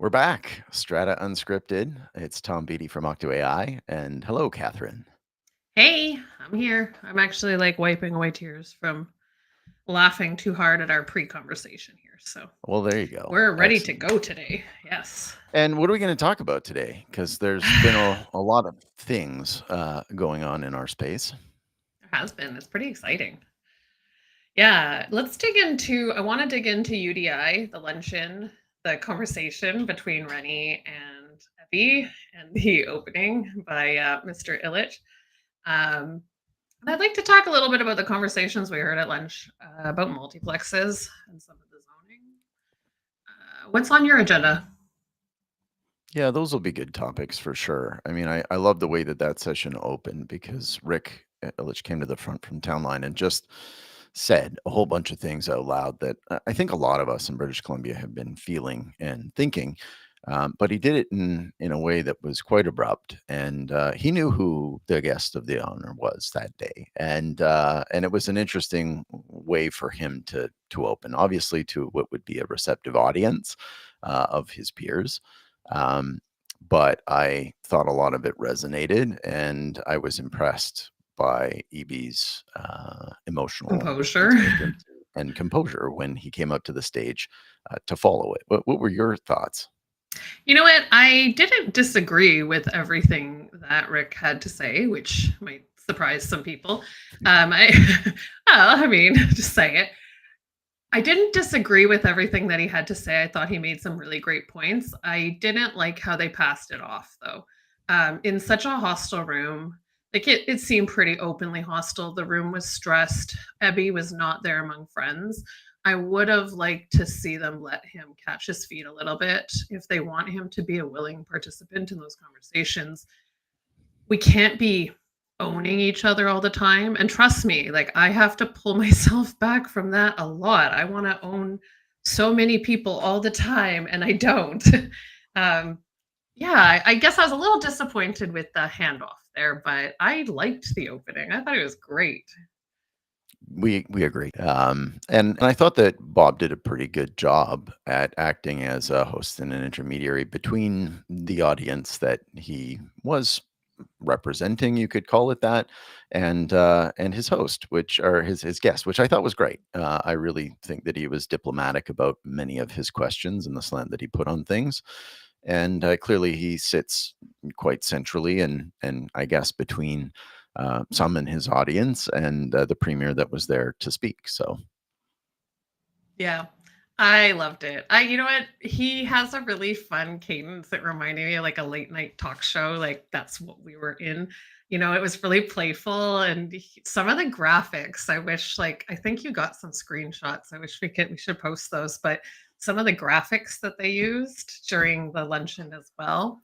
We're back. Strata Unscripted. It's Tom Beattie from OctoAI. And hello, Katharine. Hey, I'm here. I'm actually like wiping away tears from laughing too hard at our pre-conversation here. So Well, there you go. we're ready to Excellent. go today. Yes. And what are we going to talk about today? Because there's been a lot of things going on in our space. There has been. It's pretty exciting. Yeah, let's dig into. I want to dig into UDI, the luncheon, the conversation between Rennie and Evie, and the opening by Mr. Illich. Um, and I'd like to talk a little bit about the conversations we heard at lunch about multiplexes and some of the zoning. What's on your agenda? Yeah, those will be good topics for sure. I mean, I love the way that session opened because Rick Illich came to the front from Town Line and just said a whole bunch of things out loud that I think a lot of us in British Columbia have been feeling and thinking. But he did it in a way that was quite abrupt, and he knew who the guest of the honor was that day, and it was an interesting way for him to open, obviously, to what would be a receptive audience of his peers. Um, but I thought a lot of it resonated, and I was impressed by EB's emotional Composure. intelligence and composure when he came up to the stage to follow it. What were your thoughts? You know what? I didn't disagree with everything that Rick had to say, which might surprise some people. I, well, I mean, just say it. I didn't disagree with everything that he had to say. I thought he made some really great points. I didn't like how they passed it off, though. In such a hostile room, like it seemed pretty openly hostile. The room was stressed. Ebby was not there among friends. I would have liked to see them let him catch his feet a little bit if they want him to be a willing participant in those conversations. We can't be owning each other all the time. And trust me, like I have to pull myself back from that a lot. I want to own so many people all the time, and I don't. um, yeah, I guess I was a little disappointed with the handoff there, but I liked the opening. I thought it was great. We agree, and I thought that Bob did a pretty good job at acting as a host and an intermediary between the audience that he was representing, you could call it that, and his host, which or his guest, which I thought was great. I really think that he was diplomatic about many of his questions and the slant that he put on things, and clearly he sits quite centrally and I guess between some in his audience and the premier that was there to speak. So Yeah. I loved it. You know what? He has a really fun cadence that reminded me of like a late night talk show. Like that's what we were in. It was really playful and some of the graphics. I wish, like, I think you got some screenshots. I wish we should post those. But some of the graphics that they used during the luncheon as well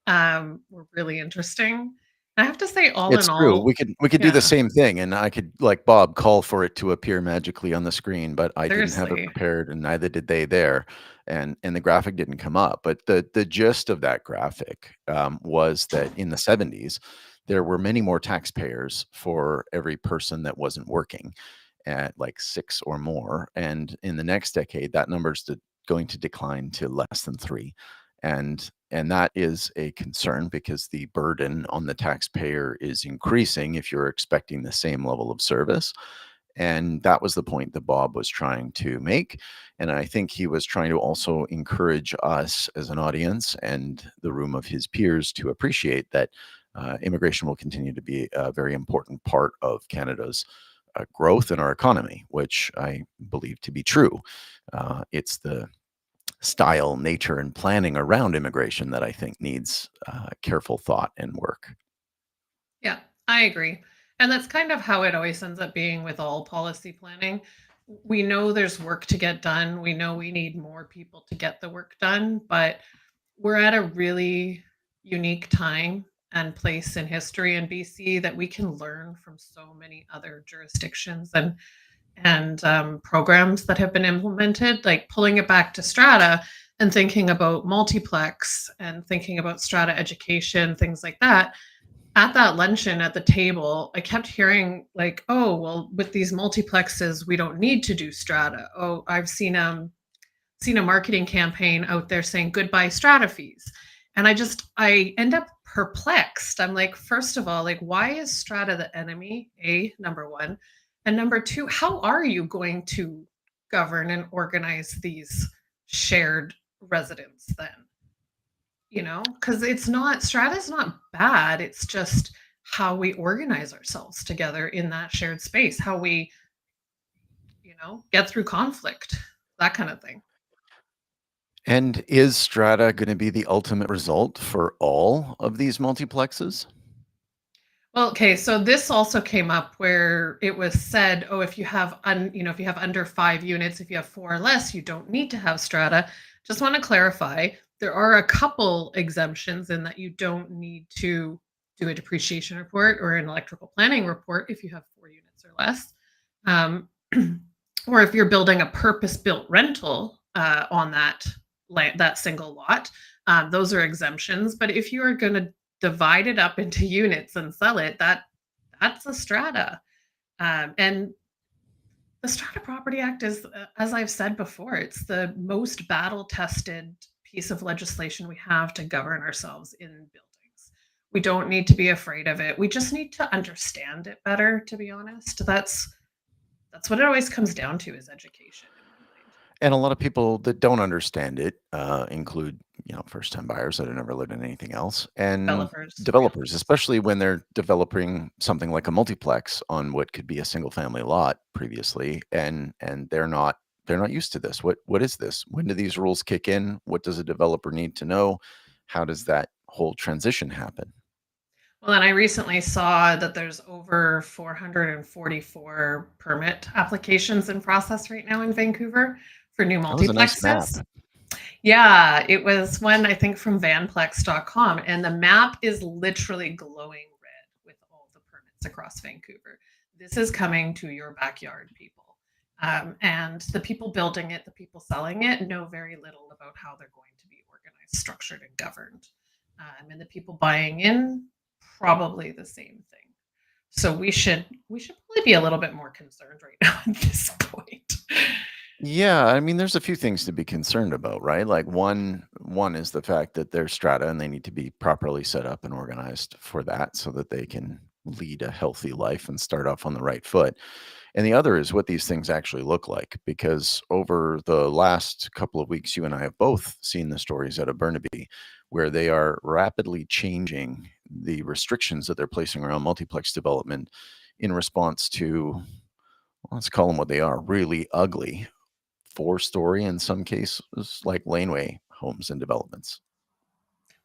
were really interesting. I have to say, all it's in true. all, We could do the yeah, same thing, and I could, like Bob, call for it to appear magically on the screen, but I didn't have it seriously. prepared, and neither did they there, and the graphic didn't come up. But the gist of that graphic was that in the 70s, there were many more taxpayers for every person that wasn't working, at like six or more, and in the next decade, that number's going to decline to less than three, and that is a concern because the burden on the taxpayer is increasing if you're expecting the same level of service. And that was the point that Bob was trying to make. And I think he was trying to also encourage us as an audience and the room of his peers to appreciate that immigration will continue to be a very important part of Canada's growth in our economy, which I believe to be true. It's the style, nature, and planning around immigration that I think needs careful thought and work. Yeah, I agree. And that's kind of how it always ends up being with all policy planning. We know there's work to get done. We know we need more people to get the work done, but we're at a really unique time and place in history in BC that we can learn from so many other jurisdictions and programs that have been implemented, like pulling it back to Strata and thinking about multiplex and thinking about Strata education, things like that. At that luncheon at the table, I kept hearing like, "Oh, well, with these multiplexes, we don't need to do Strata." Oh, I've seen seen a marketing campaign out there saying goodbye strata fees. And I end up perplexed. I'm like, first of all, like, why is strata the enemy? Number one. And number two, how are you going to govern and organize these shared residents then? Because strata's not bad. It's just how we organize ourselves together in that shared space, how we, get through conflict, that kind of thing. And is Strata going to be the ultimate result for all of these multiplexes? Well, okay, so this also came up where it was said, oh, if you have if you have under 5 units, if you have four or less, you don't need to have strata. Just want to clarify, there are a couple exemptions in that you don't need to do a depreciation report or an electrical planning report if you have 4 units or less. Um, or if you're building a purpose-built rental on that single lot, those are exemptions. But if you are going to divide it up into units and sell it, that's a strata. And the Strata Property Act is, as I've said before, it's the most battle-tested piece of legislation we have to govern ourselves in buildings. We don't need to be afraid of it. We just need to understand it better, to be honest. That's what it always comes down to, is education, in my mind. And a lot of people that don't understand it include, first-time buyers that have never lived in anything else, and Developers, yeah. developers, especially when they're developing something like a multiplex on what could be a single-family lot previously, and they're not used to this. What is this? When do these rules kick in? What does a developer need to know? How does that whole transition happen? Well, and I recently saw that there's over 444 permit applications in process right now in Vancouver for new That was a nice map. multiplexes. Yeah, it was one, I think, from vanplex.com, and the map is literally glowing red with all the permits across Vancouver. This is coming to your backyard, people. And the people building it, the people selling it, know very little about how they're going to be organized, structured, and governed. And the people buying in, probably the same thing. So we should probably be a little bit more concerned right now at this point. Yeah, I mean, there's a few things to be concerned about, right? Like one is the fact that they're strata and they need to be properly set up and organized for that so that they can lead a healthy life and start off on the right foot. And the other is what these things actually look like, because over the last couple of weeks, you and I have both seen the stories out of Burnaby, where they are rapidly changing the restrictions that they're placing around multiplex development in response to, let's call them what they are, really ugly 4-story, in some cases, like laneway homes and developments.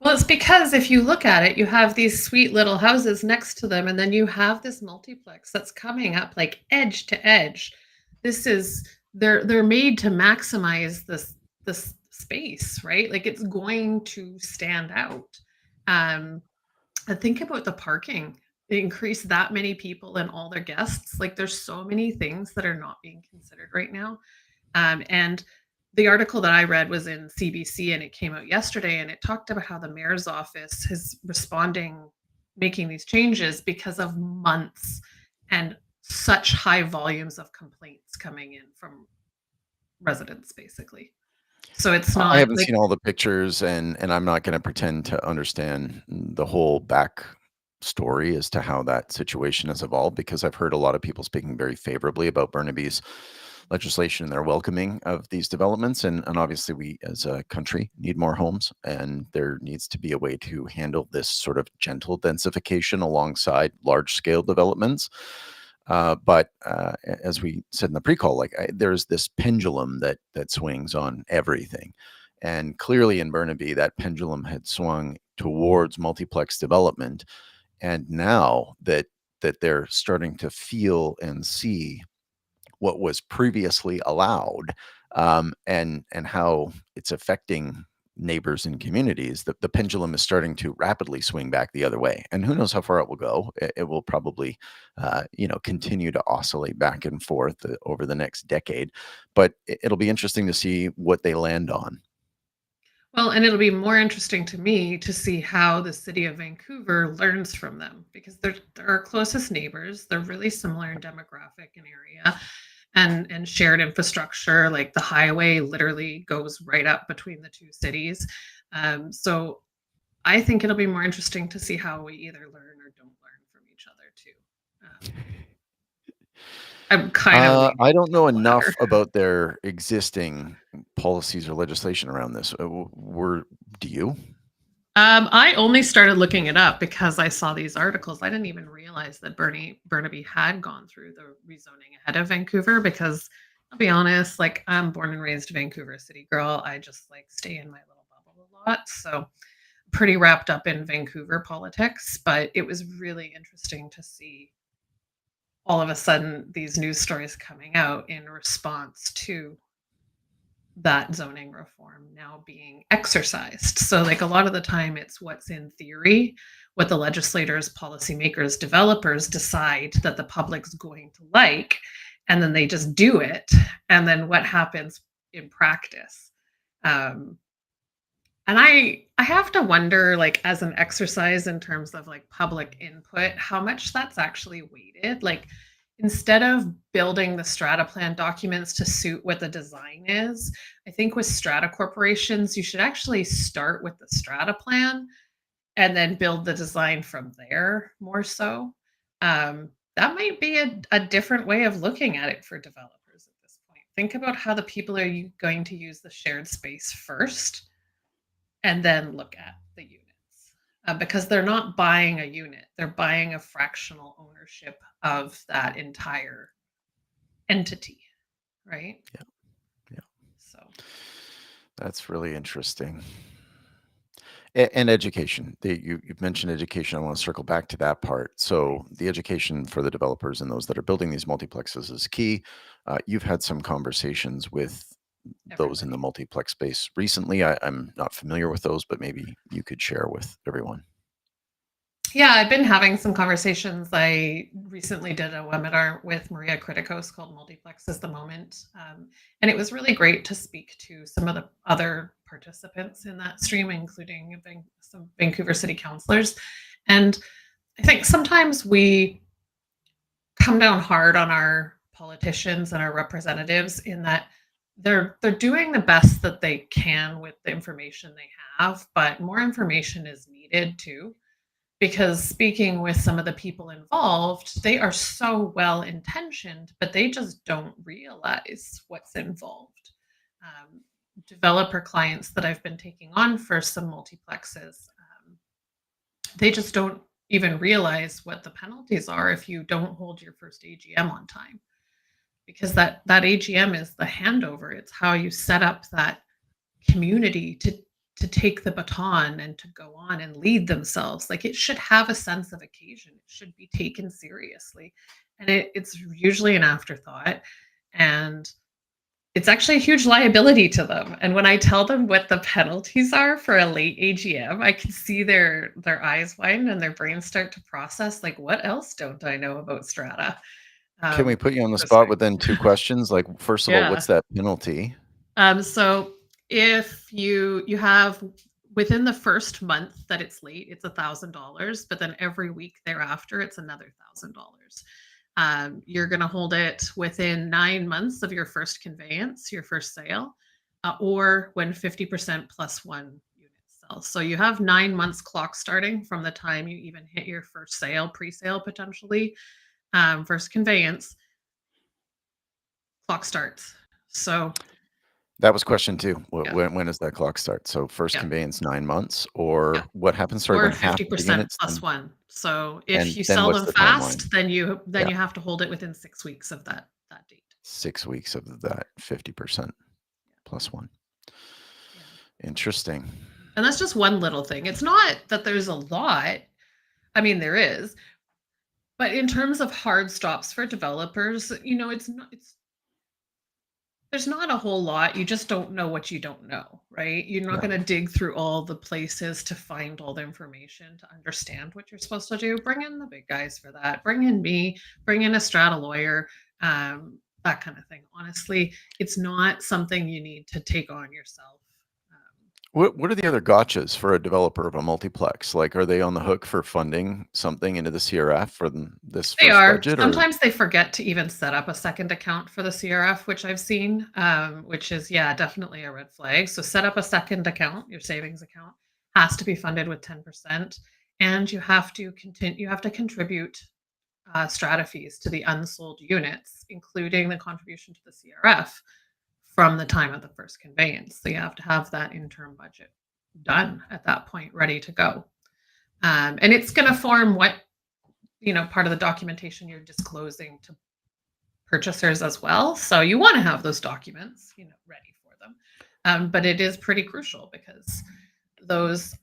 Well, it's because if you look at it, you have these sweet little houses next to them, and then you have this multiplex that's coming up like edge to edge. This is they're made to maximize this space, right? Like, it's going to stand out. Um, and think about the parking. They increase that many people and all their guests. Like, there's so many things that are not being considered right now. And the article that I read was in CBC, and it came out yesterday, and it talked about how the mayor's office is responding, making these changes because of months and such high volumes of complaints coming in from residents, basically. So it's I not haven't like, seen all the pictures, and I'm not gonna pretend to understand the whole back story as to how that situation has evolved, because I've heard a lot of people speaking very favorably about Burnaby's legislation and their welcoming of these developments, and obviously we as a country need more homes, and there needs to be a way to handle this sort of gentle densification alongside large scale developments. But as we said in the pre-call, like there's this pendulum that swings on everything, and clearly in Burnaby, that pendulum had swung towards multiplex development, and now that they're starting to feel and see what was previously allowed, and how it's affecting neighbors and communities, the pendulum is starting to rapidly swing back the other way. And who knows how far it will go. It will probably, continue to oscillate back and forth over the next decade. But it'll be interesting to see what they land on. well, and it'll be more interesting to me to see how the city of Vancouver learns from them, because they're our closest neighbors. They're really similar in demographic and area. and shared infrastructure. Like the highway literally goes right up between the two cities. So I think it'll be more interesting to see how we either learn or don't learn from each other too. I'm kind of leaning I don't to know the latter. enough about their existing policies or legislation around this. Do you? I only started looking it up because I saw these articles. I didn't even realize that Burnaby had gone through the rezoning ahead of Vancouver because I'll be honest, like I'm born and raised a Vancouver city girl. I just like stay in my little bubble a lot. So pretty wrapped up in Vancouver politics, but it was really interesting to see all of a sudden these news stories coming out in response to that zoning reform now being exercised. So, like a lot of the time, it's what's in theory, what the legislators, policymakers, developers decide that the public's going to like, and then they just do it. And then what happens in practice? Um, and I have to wonder, like, as an exercise in terms of like public input, how much that's actually weighted. Like, instead of building the strata plan documents to suit what the design is, I think with strata corporations, you should actually start with the strata plan and then build the design from there more so. That might be a different way of looking at it for developers at this point. Think about how the people are going to use the shared space first and then look at the units. Because they're not buying a unit, they're buying a fractional ownership of that entire entity, right? Yeah. Yeah. So, That's really interesting. And education. You've mentioned education. I want to circle back to that part. So the education for the developers and those that are building these multiplexes is key. You've had some conversations with those in the everybody. multiplex space recently. I'm not familiar with those, but maybe you could share with everyone. Yeah, I've been having some conversations. I recently did a webinar with Maria Kritikos called Multiplex is the Moment. And it was really great to speak to some of the other participants in that stream, including some Vancouver City councillors. And I think sometimes we come down hard on our politicians and our representatives in that they're doing the best that they can with the information they have, but more information is needed too. Because speaking with some of the people involved, they are so well intentioned, but they just don't realize what's involved. Um, Developer clients that I've been taking on for some multiplexes, they just don't even realize what the penalties are if you don't hold your first AGM on time. Because that AGM is the handover. It's how you set up that community to take the baton and to go on and lead themselves. Like it should have a sense of occasion. It should be taken seriously. And it's usually an afterthought. And it's actually a huge liability to them. And when I tell them what the penalties are for a late AGM, I can see their eyes widen and their brains start to process like, what else don't I know about Strata? Can we put you on the spot Interesting. with then two questions? Like, first of all, Yeah. what's that penalty? So if you have within the first month that it's late, it's $1,000, but then every week thereafter, it's another $1,000. You're going to hold it within 9 months of your first conveyance, your first sale, or when 50% plus one unit sells. So you have 9 months clock starting from the time you even hit your first sale, pre-sale potentially, first conveyance, clock starts. So That was question two. yeah, When does that clock start? So first yeah. conveyance 9 months, Yeah. or what happens? Sorry, Or when half the 50% units, plus one. So if and you then sell what's them the timeline? fast, then you Yeah, have to hold it within 6 weeks of that date. 6 weeks of that 50% plus one. Yeah. Interesting. And that's just one little thing. It's not that there's a lot. I mean, there is. But in terms of hard stops for developers, it's there's not a whole lot. You just don't know what you don't know, right? You're not Yeah. going to dig through all the places to find all the information to understand what you're supposed to do. Bring in the big guys for that. Bring in me, bring in a strata lawyer, that kind of thing. Honestly, it's not something you need to take on yourself. What are the other gotchas for a developer of a multiplex? Like, are they on the hook for funding something into the CRF for this They first are. budget, or? Sometimes they forget to even set up a second account for the CRF, which I've seen, which is, yeah, definitely a red flag. So set up a second account. Your savings account has to be funded with 10%, and you have to contribute strata fees to the unsold units, including the contribution to the CRF from the time of the first conveyance. So you have to have that interim budget done at that point, ready to go. And it's going to form what, part of the documentation you're disclosing to purchasers as well. So you want to have those documents, ready for them. But it is pretty crucial because those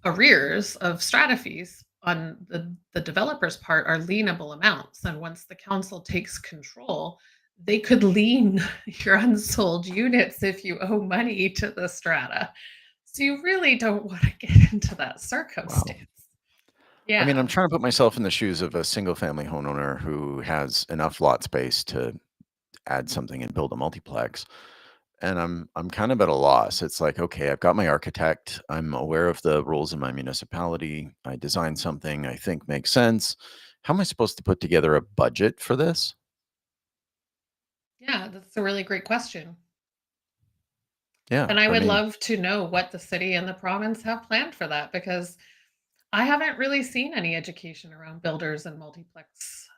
arrears of strata fees on the developer's part are lienable amounts. And once the council takes control, they could lien your unsold units if you owe money to the strata. So you really don't want to get into that Wow. circumstance. I mean, Yeah. I'm trying to put myself in the shoes of a single family homeowner who has enough lot space to add something and build a multiplex. And I'm kind of at a loss. It's like, okay, I've got my architect. I'm aware of the rules in my municipality. I designed something I think makes sense. How am I supposed to put together a budget for this? Yeah, that's a really great question. Yeah, And I I would mean, love to know what the city and the province have planned for that because I haven't really seen any education around builders and multiplex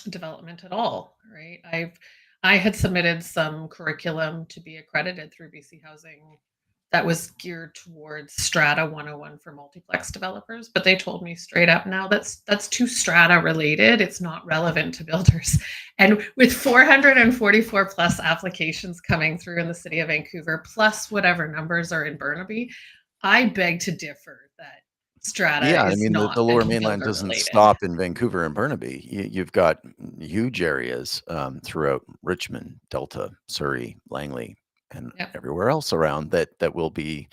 development at all, right? I had submitted some curriculum to be accredited through BC Housing that was geared towards Strata 101 for multiplex developers, but they told me straight up now that's too Strata related. It's not relevant to builders. And with 444 plus applications coming through in the city of Vancouver, plus whatever numbers are in Burnaby, I beg to differ that Strata yeah, I is mean, the not Lower any Mainland builder doesn't related. stop in Vancouver and Burnaby. You've got huge areas throughout Richmond, Delta, Surrey, Langley, and Yep. everywhere else around that will be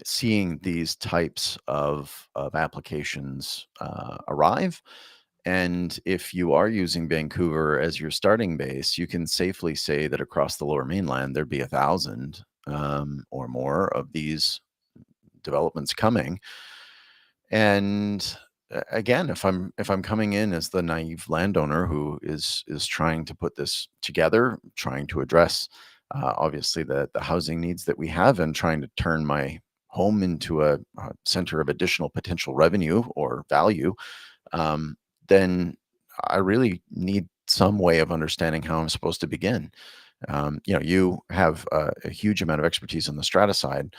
seeing these types of applications arrive. And if you are using Vancouver as your starting base, you can safely say that across the Lower Mainland there'd be 1,000 or more of these developments coming. And again, if I'm coming in as the naive landowner who is trying to put this together, trying to address obviously the housing needs that we have, and trying to turn my home into a center of additional potential revenue or value, um, then I really need some way of understanding how I'm supposed to begin. You have a huge amount of expertise on the strata side.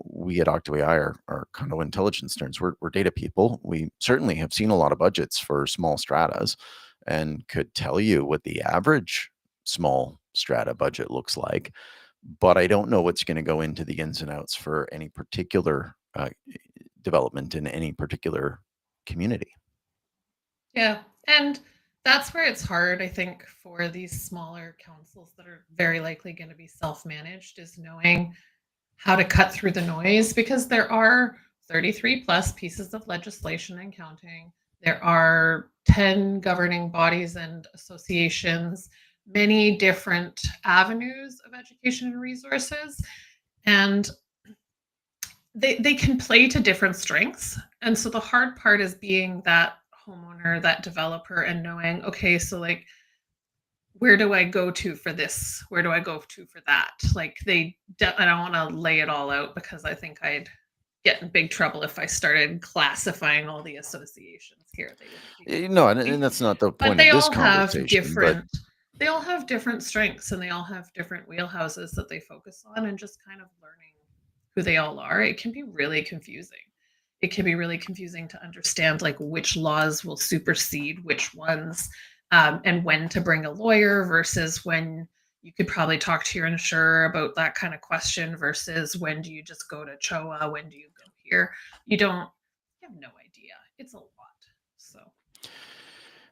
We at OctoAI are condo intelligence nerds. We're data people. We certainly have seen a lot of budgets for small stratas and could tell you what the average small strata budget looks like. But I don't know what's going to go into the ins and outs for any particular development in any particular community. Yeah. And that's where it's hard, I think, for these smaller councils that are very likely going to be self managed, is knowing how to cut through the noise because there are 33 plus pieces of legislation and counting. There are 10 governing bodies and associations, many different avenues of education and resources. And they can play to different strengths. And so the hard part is being that homeowner, that developer, and knowing, okay, so like, where do I go to for this? Where do I go to for that? Like I don't want to lay it all out because I think I'd get in big trouble if I started classifying all the associations here. They wouldn't be No, and, very and that's not the happy. But point of this conversation. But they all have different strengths and they all have different wheelhouses that they focus on, and just kind of learning who they all are, it can be really confusing. It can be really confusing to understand like which laws will supersede which ones, and when to bring a lawyer versus when you could probably talk to your insurer about that kind of question versus when do you just go to CHOA, when do you go here? You have no idea. It's a lot. So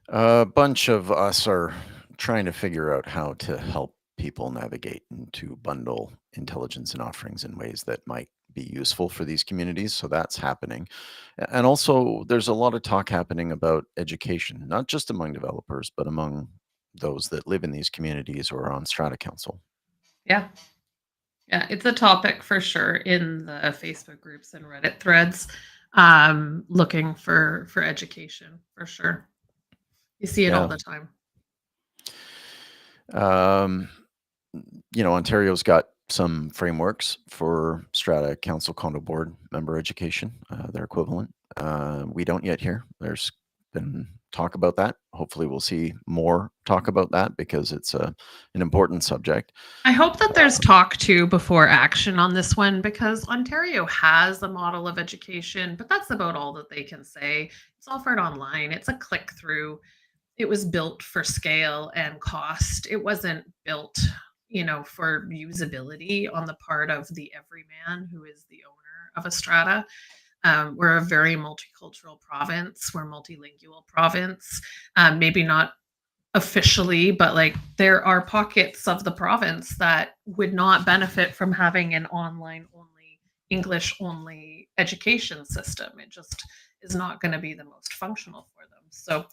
a bunch of us are trying to figure out how to help people navigate and to bundle intelligence and offerings in ways that might be useful for these communities. So that's happening. And also, there's a lot of talk happening about education, not just among developers, but among those that live in these communities or on strata council. yeah. Yeah, it's a topic for sure in the Facebook groups and Reddit threads. Looking for education for sure. You see it all Yeah. the time. Um, Ontario's got some frameworks for Strata Council Condo Board member education, their equivalent. We don't yet here. There's been talk about that. Hopefully, we'll see more talk about that because it's an important subject. I hope that there's talk too before action on this one because Ontario has a model of education, but that's about all that they can say. It's offered online. It's a click through. It was built for scale and cost. It wasn't built, for usability on the part of the everyman who is the owner of a strata. We're a very multicultural province. We're multilingual province. Maybe not officially, but like there are pockets of the province that would not benefit from having an online only, English only education system. It just is not going to be the most functional for them. So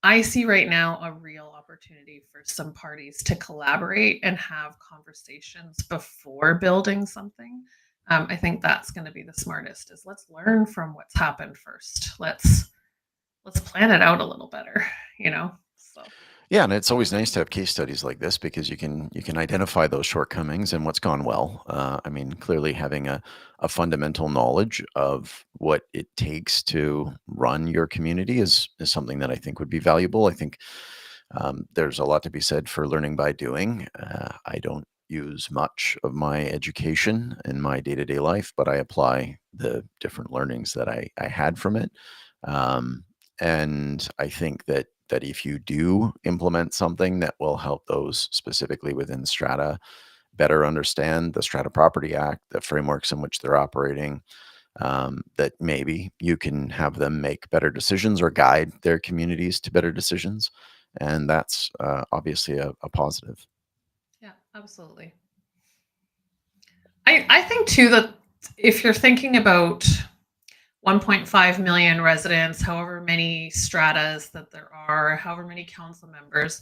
I see right now a real opportunity for some parties to collaborate and have conversations before building something. I think that's going to be the smartest. Is let's learn from what's happened first. Let's plan it out a little better. So Yeah, and it's always nice to have case studies like this because you can identify those shortcomings and what's gone well. I mean, clearly having a fundamental knowledge of what it takes to run your community is something that I think would be valuable. I think there's a lot to be said for learning by doing. I don't use much of my education in my day-to-day life, but I apply the different learnings that I had from it. Um, and I think that if you do implement something that will help those specifically within Strata better understand the Strata Property Act, the frameworks in which they're operating, that maybe you can have them make better decisions or guide their communities to better decisions. And that's obviously a positive. yeah, absolutely. I think too that if you're thinking about 1.5 million residents, however many stratas that there are, however many council members,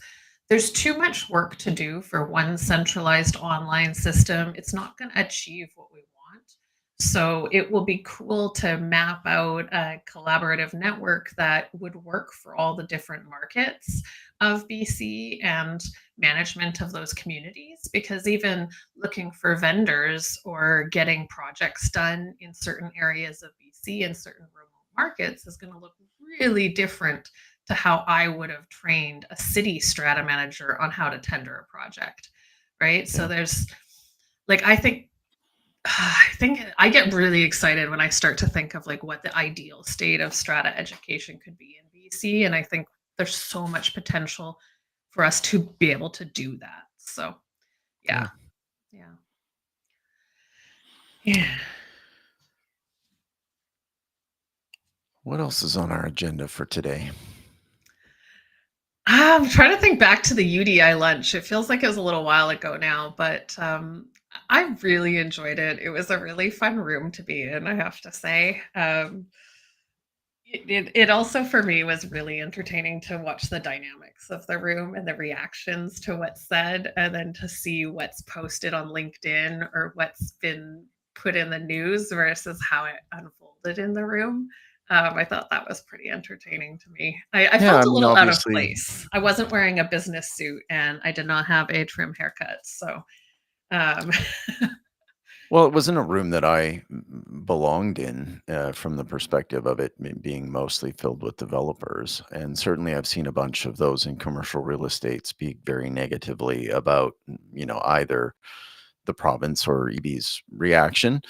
there's too much work to do for one centralized online system. It's not going to achieve what we want. So it will be cool to map out a collaborative network that would work for all the different markets of BC and management of those communities. Because even looking for vendors or getting projects done in certain areas of BC and certain remote markets is going to look really different to how I would have trained a city strata manager on how to tender a project. Right. So Yeah. there's like, I think I get really excited when I start to think of like what the ideal state of strata education could be in BC. And I think there's so much potential for us to be able to do that. So yeah. Yeah. Yeah. Yeah. What else is on our agenda for today? I'm trying to think back to the UDI lunch. It feels like it was a little while ago now, but I really enjoyed it. It was a really fun room to be in, I have to say. It also for me was really entertaining to watch the dynamics of the room and the reactions to what's said, and then to see what's posted on LinkedIn or what's been put in the news versus how it unfolded in the room. I thought that was pretty entertaining to me. I Yeah, felt I a mean, little out of obviously, place. I wasn't wearing a business suit and I did not have a trim haircut. So, um, well, it was in a room that I belonged in from the perspective of it being mostly filled with developers. And certainly I've seen a bunch of those in commercial real estate speak very negatively about, either the province or EB's reaction.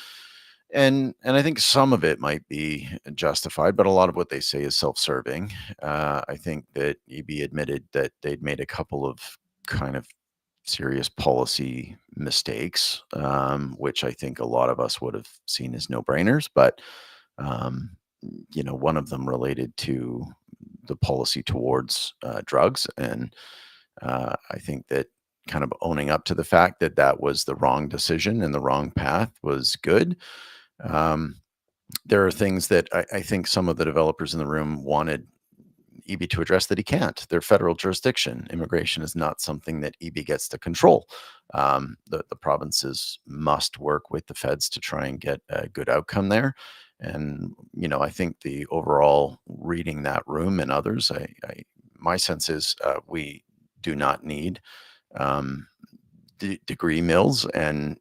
And I think some of it might be justified, but a lot of what they say is self-serving. I think that EB admitted that they'd made a couple of kind of serious policy mistakes, which I think a lot of us would have seen as no-brainers. But um, one of them related to the policy towards drugs, and I think that kind of owning up to the fact that that was the wrong decision and the wrong path was good. Um, there are things that I think some of the developers in the room wanted EB to address that he can't. They're federal jurisdiction. Immigration is not something that EB gets to control. The provinces must work with the feds to try and get a good outcome there. And I think the overall reading that room and others, my sense is we do not need um, degree mills and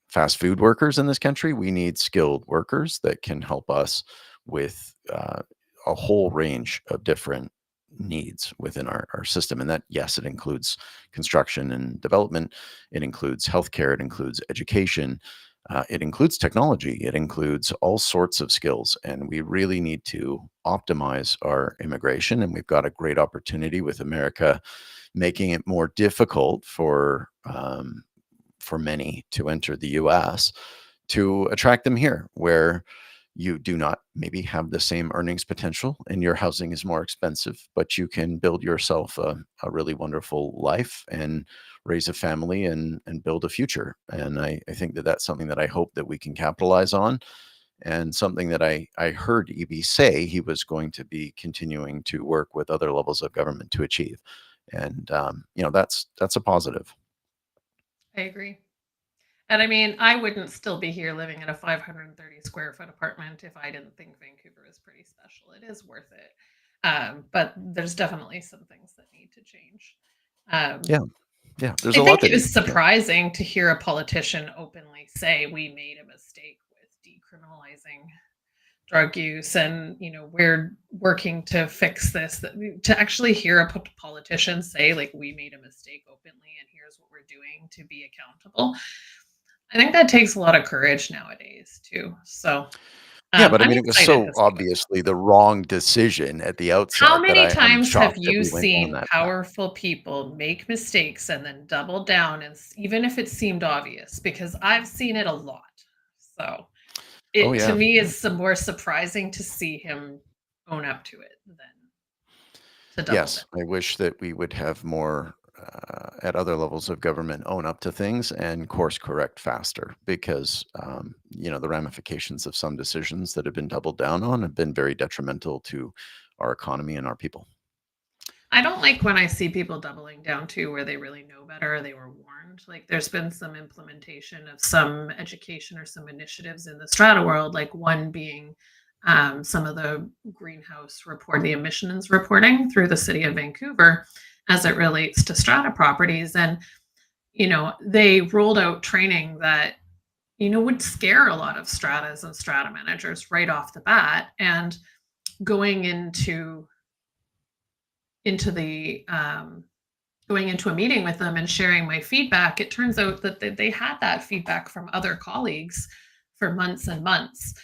fast food workers in this country. We need skilled workers that can help us with a whole range of different needs within our system. And that, yes, it includes construction and development. It includes healthcare. It includes education. It includes technology. It includes all sorts of skills. And we really need to optimize our immigration. And we've got a great opportunity with America making it more difficult for many to enter the US to attract them here, where you do not maybe have the same earnings potential and your housing is more expensive, but you can build yourself a really wonderful life and raise a family and build a future. And I think that that's something that I hope that we can capitalize on, and something that I heard EB say he was going to be continuing to work with other levels of government to achieve. And that's a positive. I agree. And I mean, I wouldn't still be here living in a 530 square foot apartment if I didn't think Vancouver is pretty special. It is worth it. But there's definitely some things that need to change. Um, Yeah. Yeah, there's I a lot think that it needs was to change. surprising to hear a politician openly say we made a mistake with decriminalizing drug use, and we're working to fix this. To actually hear a politician say, like, we made a mistake openly and here's what we're doing to be accountable, I think that takes a lot of courage nowadays too. So Yeah, but I I'm mean, it was excited so to see what obviously the wrong decision at the how outset that many I'm times have shocked that you we went down seen that path. powerful people make mistakes and then double down, and even if it seemed obvious, because I've seen it a lot. So Oh, it, to yeah. me, Yeah. is some more surprising to see him own up to it than to double down. Yes, I wish that we would have more at other levels of government own up to things and course correct faster, because the ramifications of some decisions that have been doubled down on have been very detrimental to our economy and our people. I don't like when I see people doubling down too, where they really know better, or they were warned. Like, there's been some implementation of some education or some initiatives in the strata world, like one being some of the the emissions reporting through the city of Vancouver as it relates to strata properties. And, they rolled out training that, would scare a lot of stratas and strata managers right off the bat. And going into the going into a meeting with them and sharing my feedback, it turns out that they had that feedback from other colleagues for months and months.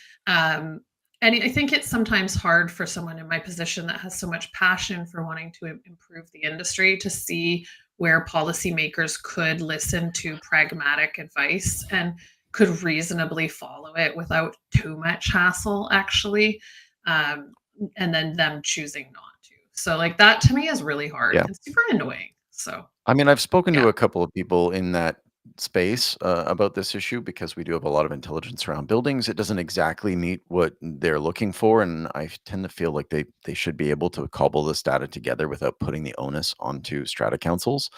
And I think it's sometimes hard for someone in my position that has so much passion for wanting to improve the industry to see where policymakers could listen to pragmatic advice and could reasonably follow it without too much hassle, actually. Um, and then them choosing not to. So, like, that to me is really hard Yeah. and super annoying. So, I mean, I've spoken yeah. to a couple of people in that space about this issue, because we do have a lot of intelligence around buildings. It doesn't exactly meet what they're looking for, and I tend to feel like they should be able to cobble this data together without putting the onus onto strata councils.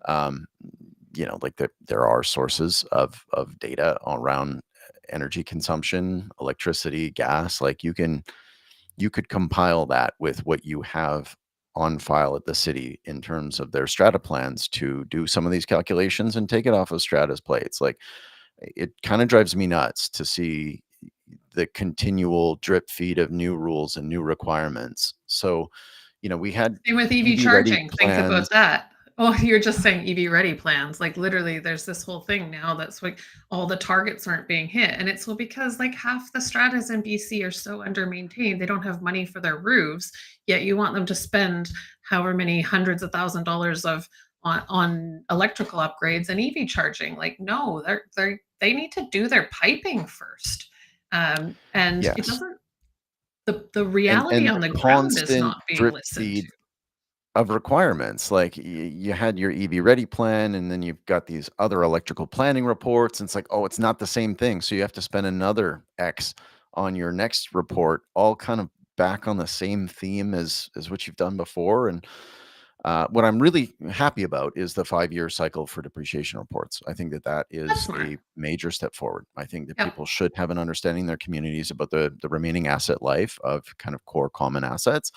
Um, like there are sources of data around energy consumption, electricity, gas. Like you could compile that with what you have on file at the city in terms of their strata plans to do some of these calculations and take it off of strata's plates. Like, it kind of drives me nuts to see the continual drip feed of new rules and new requirements. So, we had Same with EV EV ready charging. Think plans. about that. Oh, you're just saying EV ready plans. Like, literally, there's this whole thing now that's like all the targets aren't being hit. And it's well because like half the stratas in BC are so under maintained. They don't have money for their roofs, yet you want them to spend however many hundreds of $1,000s of on electrical upgrades and EV charging. Like, no, they need to do their piping first. And it Yes. doesn't the and reality and on the the ground is constant not being drip listened to. feed of requirements. Like, you had your EV ready plan, and then you've got these other electrical planning reports. And it's like, oh, it's not the same thing. So you have to spend another X on your next report, all kind of back on the same theme as what you've done before. And what I'm really happy about is the 5-year cycle for depreciation reports. I think that That's is smart. a major step forward. I think that Yep. people should have an understanding in their communities about the remaining asset life of kind of core common assets,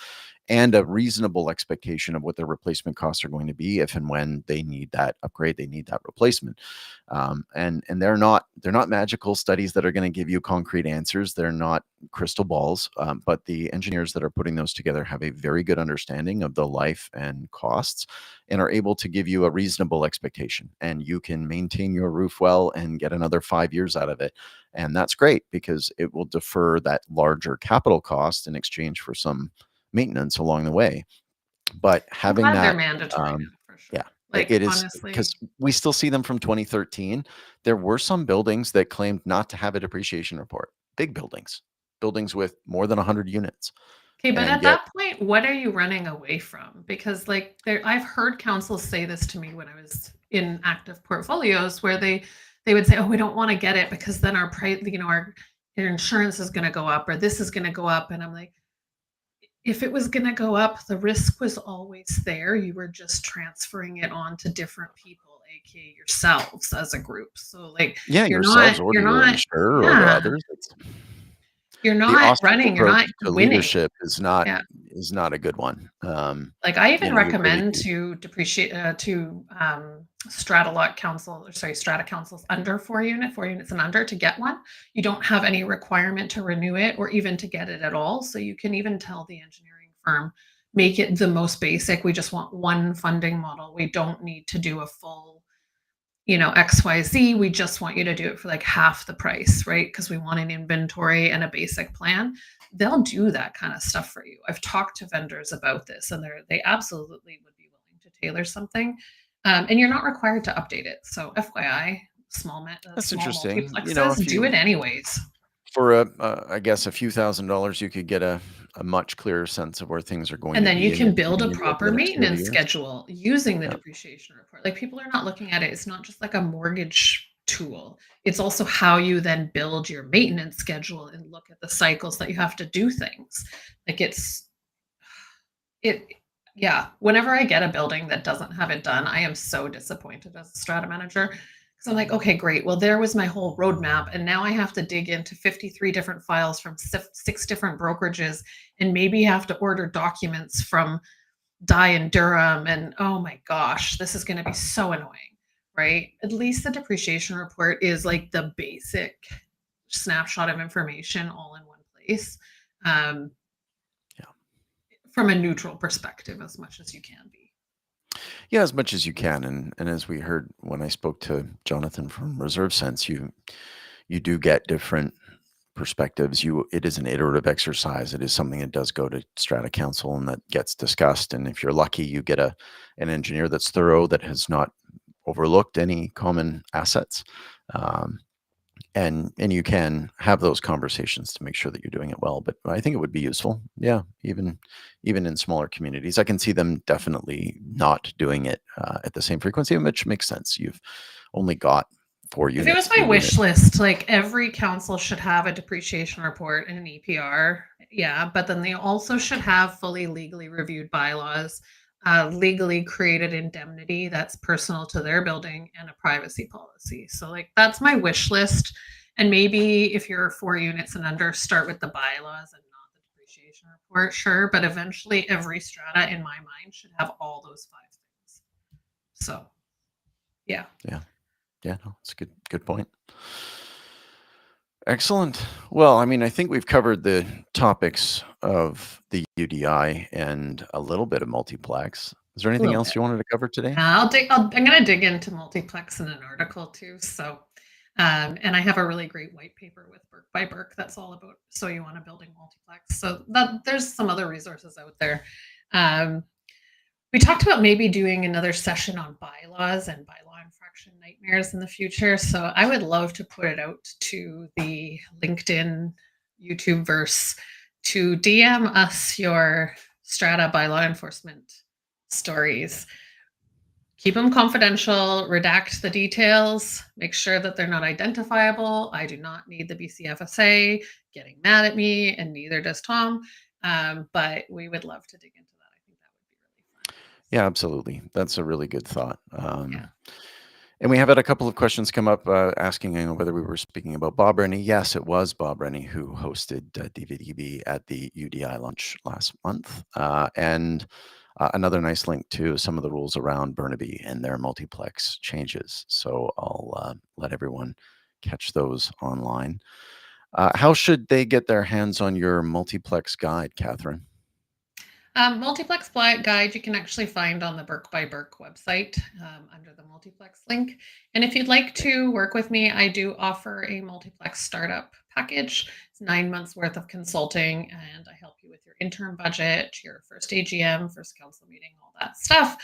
and a reasonable expectation of what their replacement costs are going to be if and when they need that upgrade, they need that replacement. And they're not magical studies that are going to give you concrete answers. They're not crystal balls, but the engineers that are putting those together have a very good understanding of the life and costs, and are able to give you a reasonable expectation. And you can maintain your roof well and get another 5 years out of it. And that's great because it will defer that larger capital cost in exchange for some maintenance along the way. But I'm having glad they're that, mandatory um, now for yeah, sure. Like, it is, because honestly, we still see them from 2013. There were some buildings that claimed not to have a depreciation report. Big buildings, buildings with more than 100 units, okay, but and at yet, that point, what are you running away from? Because like I've heard councils say this to me when I was in active portfolios where they would say, "Oh, we don't want to get it because then our price, our insurance is going to go up or this is going to go up." And I'm like, if it was going to go up, the risk was always there. You were just transferring it on to different people, aka yourselves as a group. So like yeah, yourselves or to your insurer or to yeah, others. It's you're the not ostrich running, you're approach not to winning. leadership Yeah. is not a good one. Like I You even know, you really recommend do. to depreciate to strata lot council, or sorry, strata councils under 4 units and under to get one. You don't have any requirement to renew it or even to get it at all. So you can even tell the engineering firm, make it the most basic. We just want one funding model. We don't need to do a full, XYZ. We just want you to do it for like half the price, right? Because we want an inventory and a basic plan. They'll do that kind of stuff for you. I've talked to vendors about this, and they absolutely would be willing to tailor something. And you're not required to update it. So, FYI, That's small interesting. You know, multiplexes if do you it anyways. for I guess a few $1,000s, you could get a much clearer sense of where things are going And to then be you in your can build a community over proper the next 30 maintenance years. schedule using the Yeah. depreciation report. Like people are not looking at it. It's not just like a mortgage tool. It's also how you then build your maintenance schedule and look at the cycles that you have to do things. Like it, yeah. Whenever I get a building that doesn't have it done, I am so disappointed as a strata manager. Because I'm like, okay, great. Well, there was my whole roadmap. And now I have to dig into 53 different files from six different brokerages and maybe have to order documents from die in Durham. And oh my gosh, this is going to be so annoying, right? At least the depreciation report is like the basic snapshot of information all in one place, um, Yeah. from a neutral perspective as much as you can be. Yeah, as much as you can. And as we heard when I spoke to Jonathan from Reserve Sense, you do get different perspectives. It is an iterative exercise. It is something that does go to strata council and that gets discussed. And if you're lucky, you get an engineer that's thorough, that has not overlooked any common assets. Um, and you can have those conversations to make sure that you're doing it well. But I think it would be useful. Yeah, even in smaller communities, I can see them definitely not doing it at the same frequency, which makes sense. You've only got 4 If it units, was my 3 wish units. list, like every council should have a depreciation report and an EPR. Yeah, but then they also should have fully legally reviewed bylaws, legally created indemnity that's personal to their building, and a privacy policy. So, like, that's my wish list. And maybe if you're 4 units and under, start with the bylaws and not the depreciation report, sure. But eventually, every strata in my mind should have all those 5 things. So, yeah. Yeah. Yeah, no, it's a good point. Excellent. Well, I mean, I think we've covered the topics of the UDI and a little bit of multiplex. Is there A anything little else bit. you wanted to cover today? Yeah, I'm gonna dig into multiplex in an article too. So, and I have a really great white paper with Burke by Burke that's all about so you want a building multiplex. So that there's some other resources out there. Um, we talked about maybe doing another session on bylaws and bylaw infraction nightmares in the future. So I would love to put it out to the LinkedIn, YouTube verse to DM us your strata bylaw enforcement stories. Keep them confidential, redact the details, make sure that they're not identifiable. I do not need the BCFSA getting mad at me, and neither does Tom. But we would love to dig into that. I think that would be really fun. Yeah, absolutely. That's a really good thought. Yeah. And we have had a couple of questions come up asking whether we were speaking about Bob Rennie. Yes, it was Bob Rennie who hosted DVDB at the UDI lunch last month. And another nice link to some of the rules around Burnaby and their multiplex changes. So I'll let everyone catch those online. How should they get their hands on your multiplex guide, Katharine? Multiplex guide you can actually find on the Burke by Burke website under the multiplex link. And if you'd like to work with me, I do offer a multiplex startup package. It's 9 months worth of consulting, and I help you with your interim budget, your first AGM, first council meeting, all that stuff.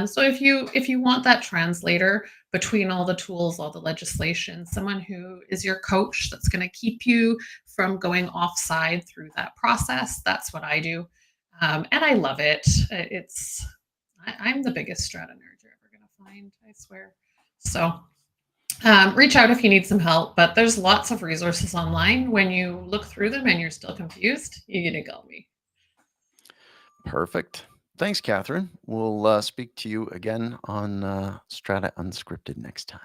So if you want that translator between all the tools, all the legislation, someone who is your coach that's going to keep you from going offside through that process, that's what I do. And I love it. I'm the biggest Strata nerd you're ever going to find, I swear. So reach out if you need some help, but there's lots of resources online. When you look through them and you're still confused, you're going to call me. Perfect. Thanks, Katharine. We'll speak to you again on Strata Unscripted next time.